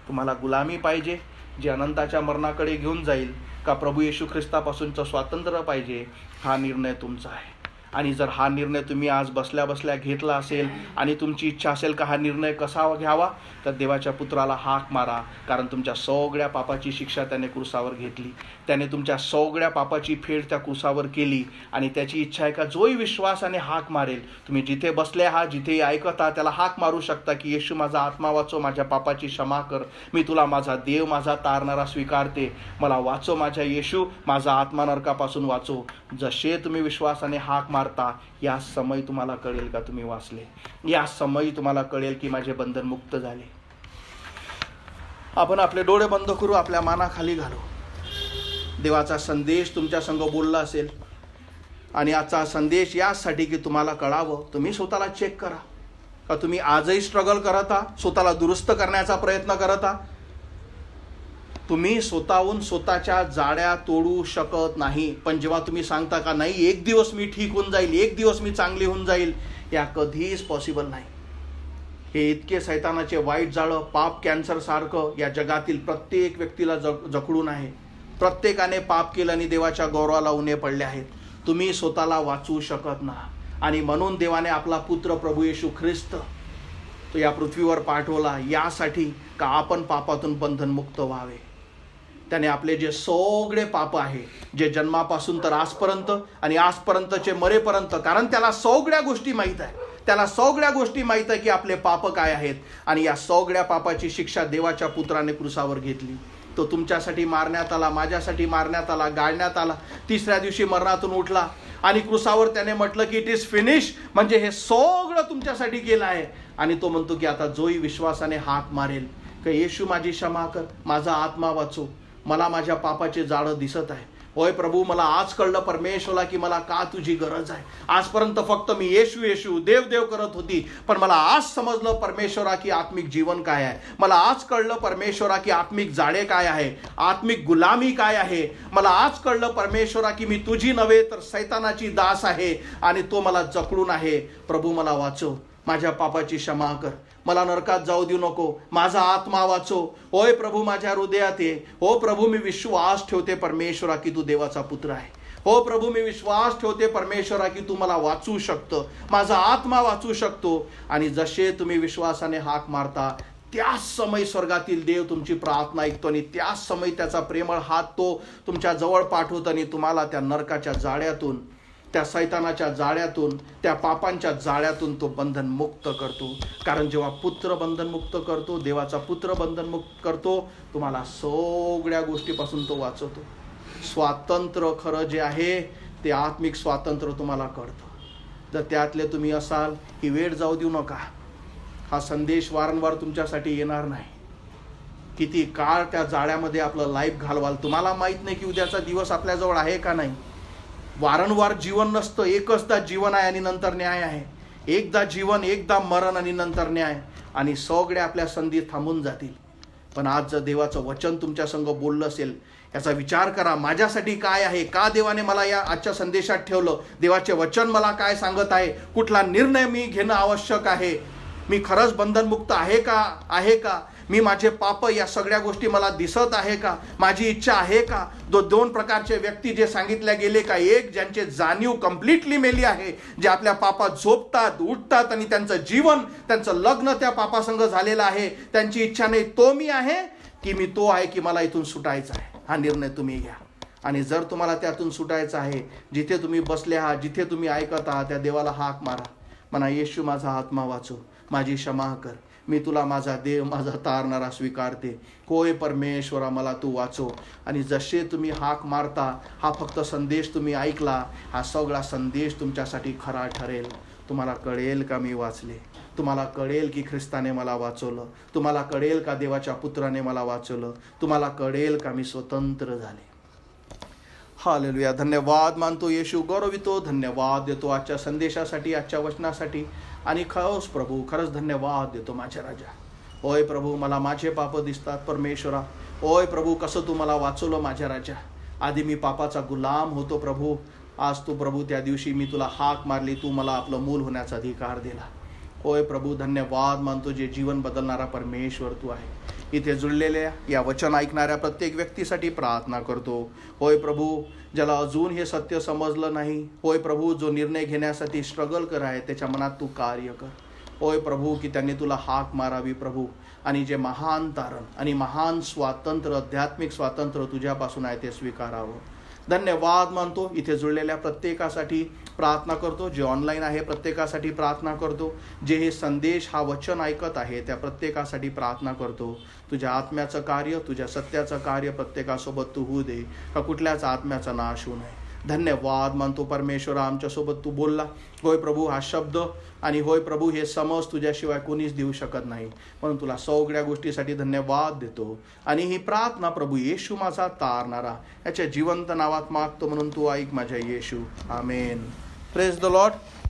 Speaker 1: तुम्हाला गुलामी पाहिजे जी अनंताच्या मरणाकडे घेऊन जाईल, का प्रभू येशू ख्रिस्तापासूनचं स्वातंत्र्य पाहिजे? हा निर्णय तुमचा आहे. आणि जर हा निर्णय तुम्ही आज बसल्या बसल्या घेतला असेल आणि तुमची इच्छा असेल का हा निर्णय कसा घ्यावा, तर देवाच्या पुत्राला हाक मारा. कारण तुमच्या सगळ्या पापाची शिक्षा त्याने क्रूसावर घेतली. त्याने तुमच्या सगळ्या पापाची फेड त्या क्रूसावर केली. आणि त्याची इच्छा आहे का जोही विश्वासाने हाक मारेल, तुम्ही जिथे बसले आहात, जिथे ऐकता, त्याला हाक मारू शकता की येशू माझा आत्मा वाचव, माझ्या पापाची क्षमा कर, मी तुला माझा देव, माझा तारणारा स्वीकारते, मला वाचव माझ्या येशू, माझा आत्मा नरकापासून वाचव. जसे तुम्ही विश्वासाने हाक मारता, या समय तुम्हाला कळेल का तुम्ही वाचले. या समय तुम्हाला कळेल की माझे बंधन मुक्त झाले. आपण आपले डोळे बंद करू, आपल्या मानाखाली घालू. देवाचा संदेश तुमच्या संग बोलला असेल आणि आजचा संदेश यासाठी की तुम्हाला कळावं. तुम्ही स्वतःला चेक करा का तुम्ही आजही स्ट्रगल करत आहात, स्वतःला दुरुस्त करण्याचा प्रयत्न करत आहात. तुम्ही स्वतःहून स्वतःच्या जाड्या तोडू शकत नाही. पण जेव्हा तुम्ही सांगता का नाही एक दिवस मी ठीक होऊन जाईल, एक दिवस मी चांगली होऊन जाईल, या कधीच पॉसिबल नाही. हे इतके सैतानाचे वाईट जाळं, पाप कॅन्सर सारखं या जगातील प्रत्येक व्यक्तीला जखडून आहे. प्रत्येकाने पाप केलं आणि देवाच्या गौरवाला उणे पडले आहेत. तुम्ही स्वतःला वाचवू शकत नाही. आणि म्हणून देवाने आपला पुत्र प्रभू येशू ख्रिस्त तो या पृथ्वीवर पाठवला, यासाठी का आपण पापातून बंधनमुक्त व्हावे. त्याने आपले जे सगळे पाप आहे, जे जन्मापासून तर आजपर्यंत आणि आजपर्यंतचे मरेपर्यंत, कारण त्याला सगळ्या गोष्टी माहीत आहे, त्याला सगळ्या गोष्टी माहीत आहे की आपले पाप काय आहेत. आणि या सगळ्या पापाची शिक्षा देवाच्या पुत्राने क्रूसावर घेतली. तो तुमच्यासाठी मारण्यात आला, माझ्यासाठी मारण्यात आला, गाळण्यात आला, तिसऱ्या दिवशी मरणातून उठला आणि क्रूसावर त्याने म्हटलं की इट इज फिनिश, म्हणजे हे सगळं तुमच्यासाठी केलं आहे. आणि तो म्हणतो की आता जोही विश्वासाने हाक मारेल की येशू माझी क्षमा कर, माझा आत्मा वाचव, मला माझ्या पापाचे जाळं दिसत आहे. होय प्रभू, मला आज कळलं परमेश्वरा की मला का तुझी गरज आहे. आजपर्यंत फक्त मी येशू येशू देव देव करत होती, पण मला आज समजलं परमेश्वरा की आत्मिक जीवन काय आहे. मला आज कळलं परमेश्वरा की आत्मिक जाळे काय आहे, आत्मिक गुलामी काय आहे. मला आज कळलं परमेश्वरा की मी तुझी नव्हे तर सैतानाची दास आहे आणि तो मला जखडून आहे. प्रभू मला वाचव, माझ्या पापाची क्षमा कर, मला नरकात जाऊ देऊ नको, माझा आत्मा वाचव. होय प्रभू, माझ्या हृदयात ये. हो प्रभू, मी विश्वास ठेवते परमेश्वरा की तू देवाचा पुत्र आहे. हो प्रभू, मी विश्वास ठेवते परमेश्वरा की तू मला वाचू शकतो, माझा आत्मा वाचू शकतो. आणि जसे तुम्ही विश्वासाने हाक मारता, त्याच समय स्वर्गातील देव तुमची प्रार्थना ऐकतो आणि त्याच समय त्याचा प्रेमळ हात तो तुमच्या जवळ पाठवतो आणि तुम्हाला त्या नरकाच्या जाळ्यातून, त्या सैतानाच्या जाळ्यातून, त्या पापांच्या जाळ्यातून तो बंधनमुक्त करतो. कारण जेव्हा पुत्र बंधनमुक्त करतो, देवाचा पुत्र बंधनमुक्त करतो, तुम्हाला सगळ्या गोष्टीपासून तो वाचवतो. स्वातंत्र्य खरं जे आहे ते आत्मिक स्वातंत्र्य तुम्हाला कळतं. जर त्यातले तुम्ही असाल, ही वेळ जाऊ देऊ नका. हा संदेश वारंवार तुमच्यासाठी येणार नाही. किती काळ त्या जाळ्यामध्ये आपलं लाईफ घालवाल तुम्हाला माहीत नाही की उद्याचा दिवस आपल्याजवळ आहे का नाही. वारंवार जीवन नसतं, एकचदा जीवन आहे आणि नंतर न्याय आहे. एकदा जीवन, एकदा मरण आणि नंतर न्याय. आणि सगळ्या आपल्या संधी थांबून जातील. पण आज जर देवाचं वचन तुमच्या संग बोललं असेल, याचा विचार करा, माझ्यासाठी काय आहे, का देवाने मला या आजच्या संदेशात ठेवलं, देवाचे वचन मला काय सांगत आहे, कुठला निर्णय मी घेणं आवश्यक आहे, मी खरंच बंधनमुक्त आहे का, मी माझे पाप या सगळ्या गोष्टी मला दिसत आहे का, माझी इच्छा आहे का. दोन प्रकारचे व्यक्ती जे सांगितले गेले का, एक ज्यांचे जाणीव कम्प्लिटली मेली आहे, जे आपल्या पापात झोपतात, उठतात आणि त्यांचं जीवन, त्यांचं लग्न त्या पापासंग झालेलं आहे. त्यांची इच्छा नाही तो मी आहे की मी तो आहे की मला इथून सुटायचं आहे. हा निर्णय तुम्ही घ्या. आणि जर तुम्हाला त्यातून सुटायचं आहे, जिथे तुम्ही बसले आहात, जिथे तुम्ही ऐकत आहात, त्या देवाला हाक मारा, म्हणा येशू माझा आत्मा वाचव, माझी क्षमा कर, मी तुला माझा देव, माझा तारणारा स्वीकारते. होय परमेश्वरा, मला तू वाचव. आणि जसे तुम्ही हाक मारता, हा फक्त संदेश तुम्ही ऐकला, हा सगळा संदेश तुमच्यासाठी खरा ठरेल. तुम्हाला कळेल का मी वाचले, तुम्हाला कळेल की ख्रिस्ताने मला वाचवलं, तुम्हाला कळेल का देवाच्या पुत्राने मला वाचवलं, तुम्हाला कळेल का मी स्वतंत्र झाले. हालेलुया. धन्यवाद मानतो येशू, गौरवितो, धन्यवाद देतो आजच्या संदेशासाठी, आजच्या वचनासाठी. आणि खरंच प्रभू, खरंच धन्यवाद देतो माझ्या राजा. ओय प्रभू, मला माझे पाप दिसतात परमेश्वरा. ओय प्रभू, कसं तू मला वाचवलं माझ्या राजा. आधी मी पापाचा गुलाम होतो प्रभू, आज तू प्रभू त्या दिवशी मी तुला हाक मारली, तू मला आपलं मूल होण्याचा अधिकार दिला. होय प्रभू, धन्यवाद मानतो, जे जीवन बदलणारा परमेश्वर तू आहे. इथे जुळलेल्या या वचन ऐकणाऱ्या प्रत्येक व्यक्तीसाठी प्रार्थना करतो. होय प्रभू, ज्याला अजून हे सत्य समजलं नाही, होय प्रभू, जो निर्णय घेण्यासाठी स्ट्रगल कर आहे, त्याच्या मनात तू कार्य कर. होय प्रभू, की त्यांनी तुला हाक मारावी प्रभू, आणि जे महान तारण आणि महान स्वातंत्र्य, आध्यात्मिक स्वातंत्र्य तुझ्यापासून आहे ते स्वीकारावं. धन्यवाद मानतो. इथे जुळलेल्या प्रत्येकासाठी प्रार्थना करतो, जे ऑनलाईन आहे प्रत्येकासाठी प्रार्थना करतो, जे हे संदेश हा वचन ऐकत आहे त्या प्रत्येकासाठी प्रार्थना करतो. तुझ्या आत्म्याचं कार्य, तुझ्या सत्याचं कार्य प्रत्येकासोबत तू होऊ दे, का कुठल्याच आत्म्याचा नाश होऊ नये. धन्यवाद मानतो परमेश्वरा, आमच्यासोबत तू बोलला. होय प्रभू, हा शब्द आणि होय प्रभू हे समज तुझ्याशिवाय कोणीच देऊ शकत नाही, म्हणून तुला सगळ्या गोष्टीसाठी धन्यवाद देतो. आणि ही प्रार्थना प्रभू येशू माझा तारणारा याच्या जिवंत नावात मागतो, म्हणून तू ऐक माझ्या Yeshu. Amen. Praise the Lord.